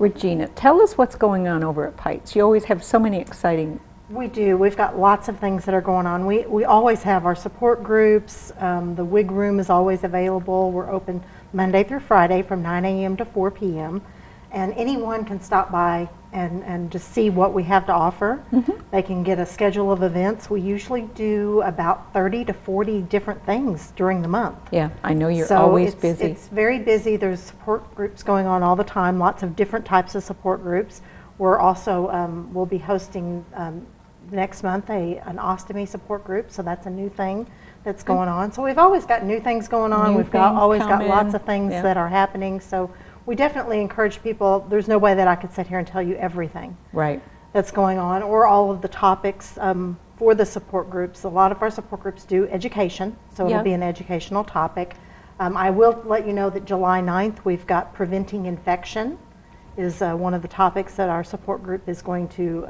Regina, tell us what's going on over at Pites. You always have so many exciting. We do. We've got lots of things that are going on. We always have our support groups. The WIG room is always available. We're open Monday through Friday from 9 a.m. to 4 p.m. And anyone can stop by and just see what we have to offer. They can get a schedule of events. We usually do about 30 to 40 different things during the month. Yeah, I know you're So always busy. It's very busy. There's support groups going on all the time, lots of different types of support groups. We're also, we'll be hosting next month an ostomy support group, so that's a new thing that's going on. So we've always got new things going on. We've always got lots of things that are happening. So we definitely encourage people. There's no way that I could sit here and tell you everything that's going on or all of the topics for the support groups. A lot of our support groups do education, so it'll be an educational topic. I will let you know that July 9th we've got preventing infection is one of the topics that our support group is going to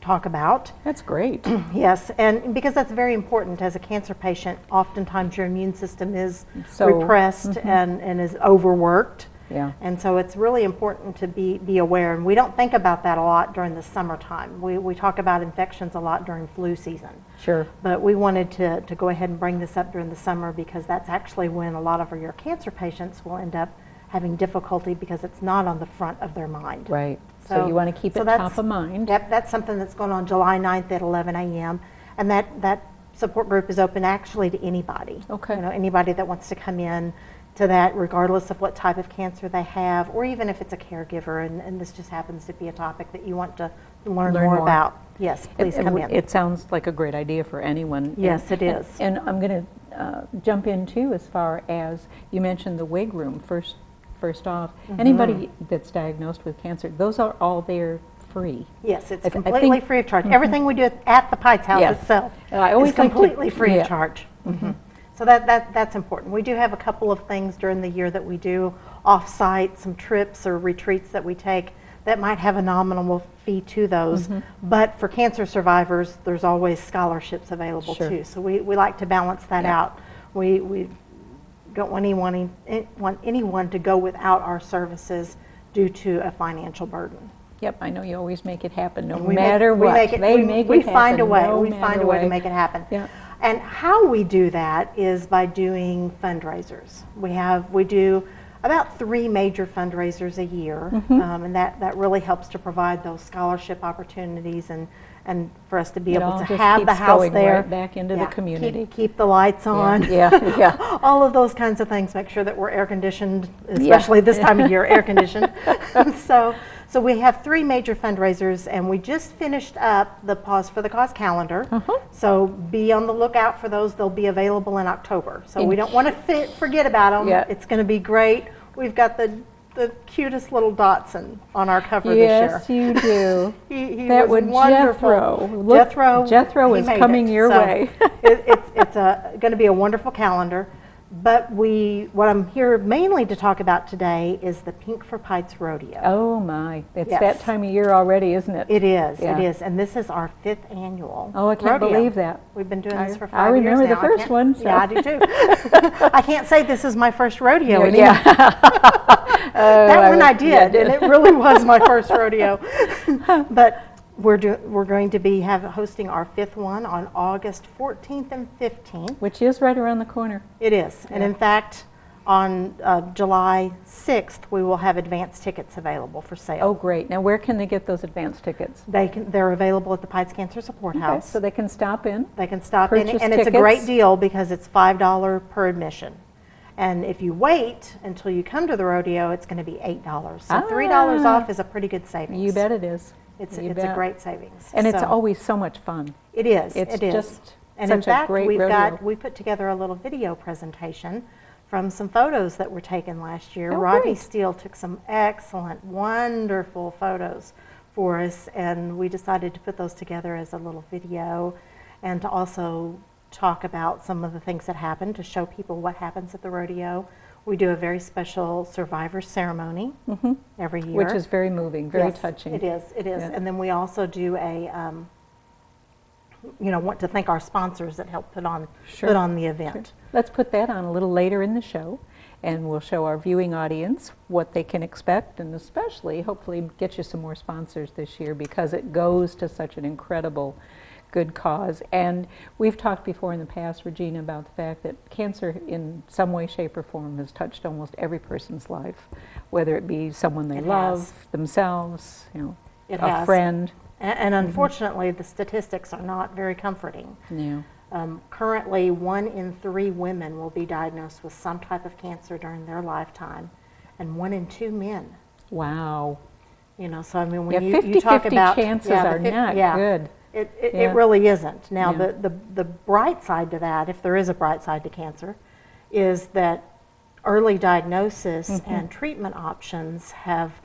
talk about. That's great. Yes, and because that's very important as a cancer patient, oftentimes your immune system is repressed and is overworked. Yeah. And so it's really important to be aware, and we don't think about that a lot during the summertime. We talk about infections a lot during flu season. Sure. But we wanted to go ahead and bring this up during the summer because that's actually when a lot of your cancer patients will end up having difficulty because it's not on the front of their mind. Right. So you want to keep it top of mind. Yep, that's something that's going on July 9th at 11 a.m. And that support group is open actually to anybody. Okay. You know, anybody that wants to come in to that, regardless of what type of cancer they have, or even if it's a caregiver, and this just happens to be a topic that you want to learn more about. Yes, please come in. It sounds like a great idea for anyone. Yes, it is. And I'm going to jump in too as far as you mentioned the WIG room first off. Anybody that's diagnosed with cancer, those are all there free. Yes, it's completely free of charge. Everything we do at the Pites House itself is completely free of charge. So that's important. We do have a couple of things during the year that we do off-site, some trips or retreats that we take that might have a nominal fee to those. But for cancer survivors, there's always scholarships available too. So we like to balance that out. We don't want anyone to go without our services due to a financial burden. Yep, I know you always make it happen no matter what. We find a way. We find a way to make it happen. Yeah. And how we do that is by doing fundraisers. We do about 3 major fundraisers a year, and that really helps to provide those scholarship opportunities and for us to be able to have the house there. Right back into the community. Keep the lights on. Yeah. All of those kinds of things. Make sure that we're air conditioned, especially this time of year, air conditioned. So we have 3 major fundraisers, and we just finished up the Pause for the Cause calendar. So be on the lookout for those. They'll be available in October. So we don't want to forget about them. It's going to be great. We've got the cutest little Dotson on our cover this year. Yes, you do. he that was wonderful. Jethro is coming your way. It's going to be a wonderful calendar. But what I'm here mainly to talk about today is the Pink for Pites Rodeo. Oh my, it's that time of year already, isn't it? It is, it is. And this is our 5th annual Oh, I can't rodeo. Believe that. We've been doing this for 5 years now. I remember the first one. So. Yeah, I do too. I can't say this is my first rodeo anymore. That one I did, and it really was my first rodeo. But we're going to be hosting our 5th one on August 14th and 15th. Which is right around the corner. It is. And in fact, on July 6th, we will have advance tickets available for sale. Oh, great. Now, where can they get those advance tickets? They're available at the Pites Cancer Support House. So they can stop in? They can stop in, and it's a great deal because it's $5 per admission. And if you wait until you come to the rodeo, it's going to be $8. So $3 off is a pretty good savings. You bet it is. It's a great savings. And it's always so much fun. It is. It's just and such in fact, a great rodeo. we put together a little video presentation from some photos that were taken last year. Oh, Rodney great. Steele took some excellent, wonderful photos for us, and we decided to put those together as a little video and to also talk about some of the things that happen, to show people what happens at the rodeo. We do a very special survivor ceremony every year. Which is very moving, very touching. It is. Yeah. And then we also do want to thank our sponsors that helped put on Sure. the event. Sure. Let's put that on a little later in the show, and we'll show our viewing audience what they can expect, and especially, hopefully, get you some more sponsors this year, because it goes to such an incredible good cause. And we've talked before in the past, Regina, about the fact that cancer in some way, shape, or form has touched almost every person's life, whether it be someone they It love, has. themselves, It a has. friend. And unfortunately, the statistics are not very comforting. Yeah. Currently, 1 in 3 women will be diagnosed with some type of cancer during their lifetime, and 1 in 2 men. Wow. So I mean, Yeah, when you talk 50-50 about chances the are not good. It Yeah. really isn't. Now, Yeah. the bright side to that, if there is a bright side to cancer, is that early diagnosis Mm-hmm. and treatment options have,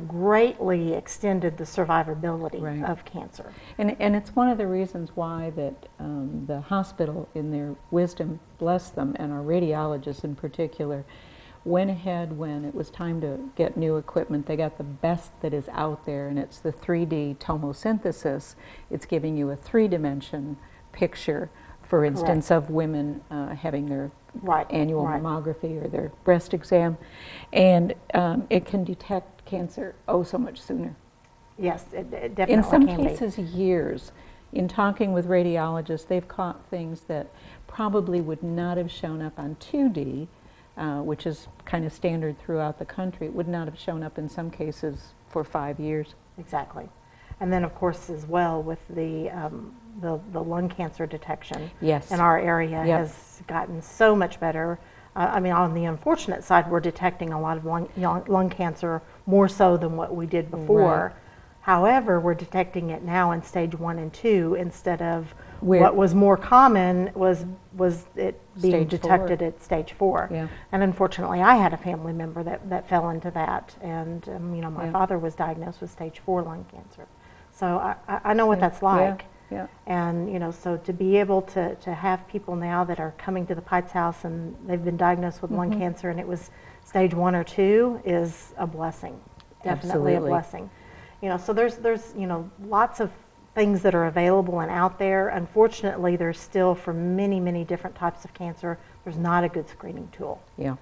greatly extended the survivability Right. of cancer. And it's one of the reasons why that the hospital, in their wisdom, bless them, and our radiologists in particular, went ahead when it was time to get new equipment. They got the best that is out there, and it's the 3D tomosynthesis. It's giving you a 3-dimension picture, for instance, of women having their Right, annual right. mammography or their breast exam, and it can detect cancer so much sooner. Yes, it definitely In some can be. cases, years. In talking with radiologists, they've caught things that probably would not have shown up on 2D, which is kind of standard throughout the country. It would not have shown up in some cases for 5 years. Exactly. And then, of course, as well, with the lung cancer detection Yes. in our area Yep. has gotten so much better. I mean, on the unfortunate side, we're detecting a lot of lung cancer more so than what we did before. Right. However, we're detecting it now in stage 1 and 2 instead of Where- what was more common was it being Stage 4. detected at stage 4. Yeah. And unfortunately, I had a family member that fell into that, and my Yeah. father was diagnosed with stage 4 lung cancer. So I know what that's like. Yeah. And so to be able to have people now that are coming to the Pites House and they've been diagnosed with lung cancer and it was stage 1 or 2 is a blessing. Definitely Absolutely. a blessing. So there's lots of things that are available and out there. Unfortunately, there's still, for many, many different types of cancer, there's not a good screening tool. Yeah.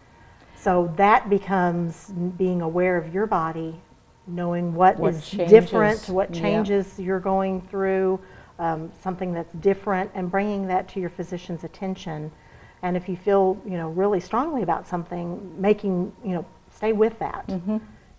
So that becomes being aware of your body, knowing what is changes, different, what yeah. changes you're going through, something that's different, and bringing that to your physician's attention. And if you feel, really strongly about something, stay with that.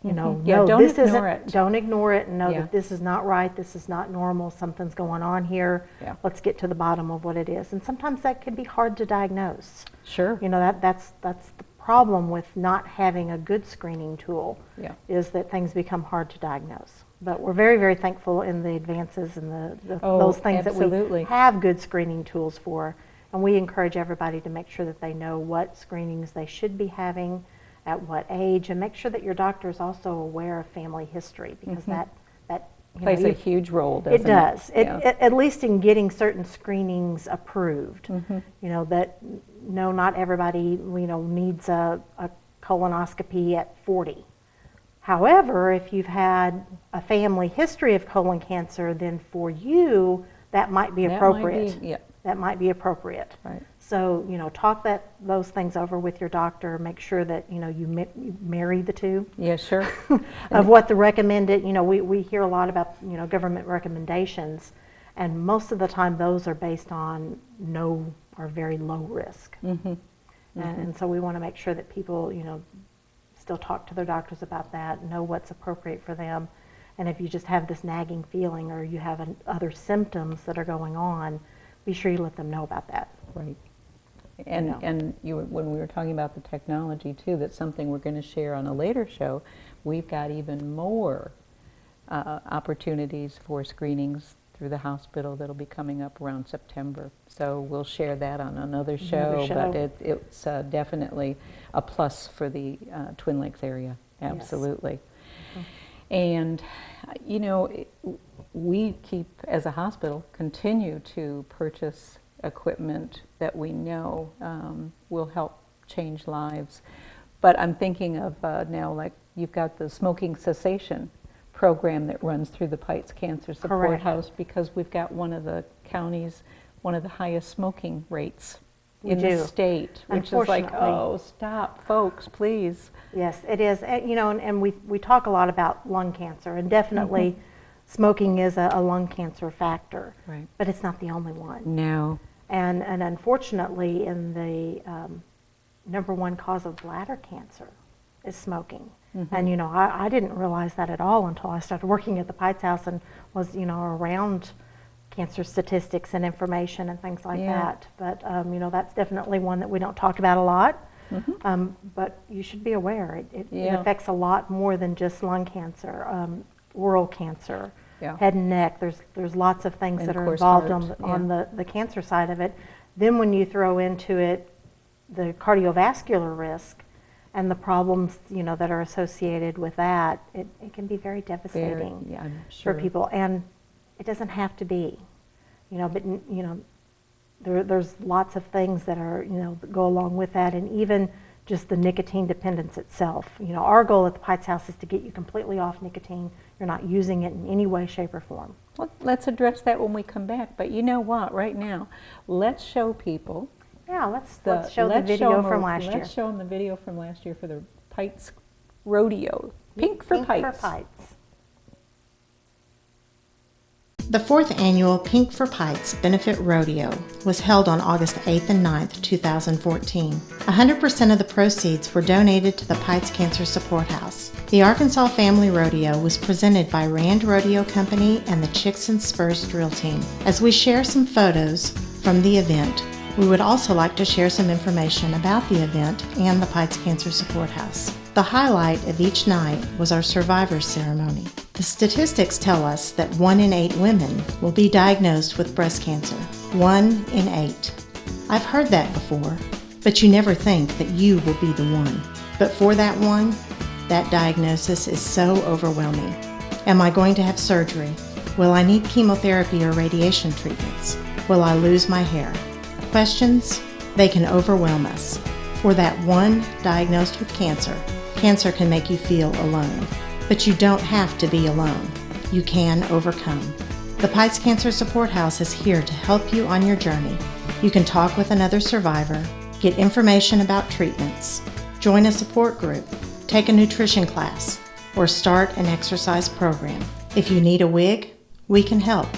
Yeah, No, don't this ignore isn't, it. don't ignore it, and know Yeah. that this is not right, this is not normal, something's going on here. Yeah. Let's get to the bottom of what it is. And sometimes that can be hard to diagnose. Sure. That's the problem with not having a good screening tool, Yeah. is that things become hard to diagnose. But we're very, very thankful in the advances and Oh, those things that absolutely. we have good screening tools for. And we encourage everybody to make sure that they know what screenings they should be having, at what age, and make sure that your doctor is also aware of family history, because that Plays a huge role, doesn't it? it does. Yeah. At least in getting certain screenings approved. Mm-hmm. That no, not everybody needs a colonoscopy at 40. However, if you've had a family history of colon cancer, then for you that might be That might appropriate. be- yeah. That might be appropriate. Right. So talk those things over with your doctor. Make sure that you marry the two Yeah, sure. of what the recommended. We hear a lot about government recommendations, and most of the time those are based on no or very low risk. And so we want to make sure that people still talk to their doctors about that, know what's appropriate for them. And if you just have this nagging feeling or you have other symptoms that are going on, be sure you let them know about that. Right. And know. and when we were talking about the technology too, that's something we're going to share on a later show. We've got even more opportunities for screenings through the hospital that'll be coming up around September. So we'll share that on another show. But it's definitely a plus for the Twin Lakes area. Absolutely. And we keep, as a hospital, continue to purchase equipment that we know will help change lives. But I'm thinking of now, like you've got the smoking cessation program that runs through the Pites Cancer Support Correct. House, because we've got one of the counties one of the highest smoking rates We in do. the state, which is like, Unfortunately. oh, stop, folks, please. Yes, it is. You know, and we talk a lot about lung cancer, and definitely smoking is a lung cancer factor. Right. But it's not the only one. No. And unfortunately, in the number one cause of bladder cancer is smoking. And, you know, I didn't realize that at all until I started working at the Pites House and was, you know, around cancer statistics and information and things like Yeah. that. But, you know, that's definitely one that we don't talk about a lot. But you should be aware. It Yeah. affects a lot more than just lung cancer, oral cancer, Yeah. head and neck. There's lots of things And that of are course involved heart, on the cancer side of it. Then when you throw into it the cardiovascular risk and the problems, you know, that are associated with that, it can be very devastating Yeah, I'm sure. for people. And it doesn't have to be, you know, but, you know, there's lots of things that are, you know, that go along with that, and even just the nicotine dependence itself. You know, our goal at the Pites House is to get you completely off nicotine. You're not using it in any way, shape, or form. Well, let's address that when we come back. But you know what? Right now, let's show people. Yeah, let's show the let's video show 'em from last year. Let's show them the video from last year for the Pites Rodeo. Pink for Pites. The 4th annual Pink for Pites Benefit Rodeo was held on August 8th and 9th, 2014. 100% of the proceeds were donated to the Pites Cancer Support House. The Arkansas Family Rodeo was presented by Rand Rodeo Company and the Chicks and Spurs Drill Team. As we share some photos from the event, we would also like to share some information about the event and the Pites Cancer Support House. The highlight of each night was our Survivors Ceremony. The statistics tell us that 1 in 8 women will be diagnosed with breast cancer. 1 in 8. I've heard that before, but you never think that you will be the one. But for that one, that diagnosis is so overwhelming. Am I going to have surgery? Will I need chemotherapy or radiation treatments? Will I lose my hair? Questions? They can overwhelm us. For that one diagnosed with cancer, cancer can make you feel alone. But you don't have to be alone. You can overcome. The Pites Cancer Support House is here to help you on your journey. You can talk with another survivor, get information about treatments, join a support group, take a nutrition class, or start an exercise program. If you need a wig, we can help.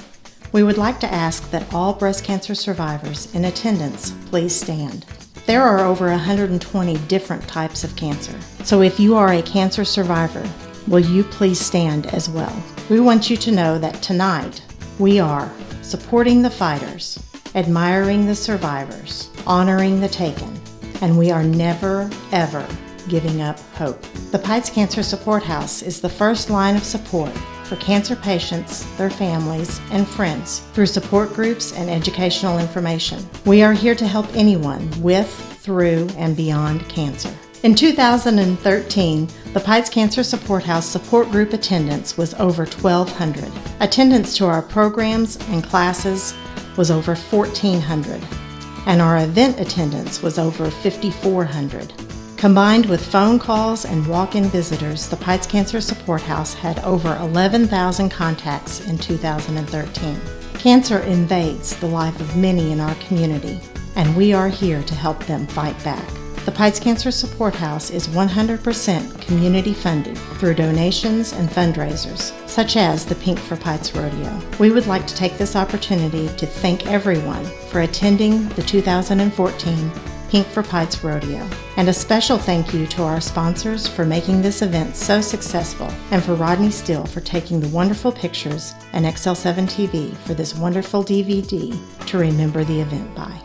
We would like to ask that all breast cancer survivors in attendance please stand. There are over 120 different types of cancer. So if you are a cancer survivor, will you please stand as well? We want you to know that tonight we are supporting the fighters, admiring the survivors, honoring the taken, and we are never, ever giving up hope. The Pites Cancer Support House is the first line of support for cancer patients, their families, and friends through support groups and educational information. We are here to help anyone with, through, and beyond cancer. In 2013, the Pites Cancer Support House support group attendance was over 1,200. Attendance to our programs and classes was over 1,400, and our event attendance was over 5,400. Combined with phone calls and walk-in visitors, the Pites Cancer Support House had over 11,000 contacts in 2013. Cancer invades the life of many in our community, and we are here to help them fight back. The Pites Cancer Support House is 100% community funded through donations and fundraisers, such as the Pink for Pites Rodeo. We would like to take this opportunity to thank everyone for attending the 2014 Pink for Pites Rodeo. And a special thank you to our sponsors for making this event so successful, and for Rodney Steele for taking the wonderful pictures and XL7 TV for this wonderful DVD to remember the event by.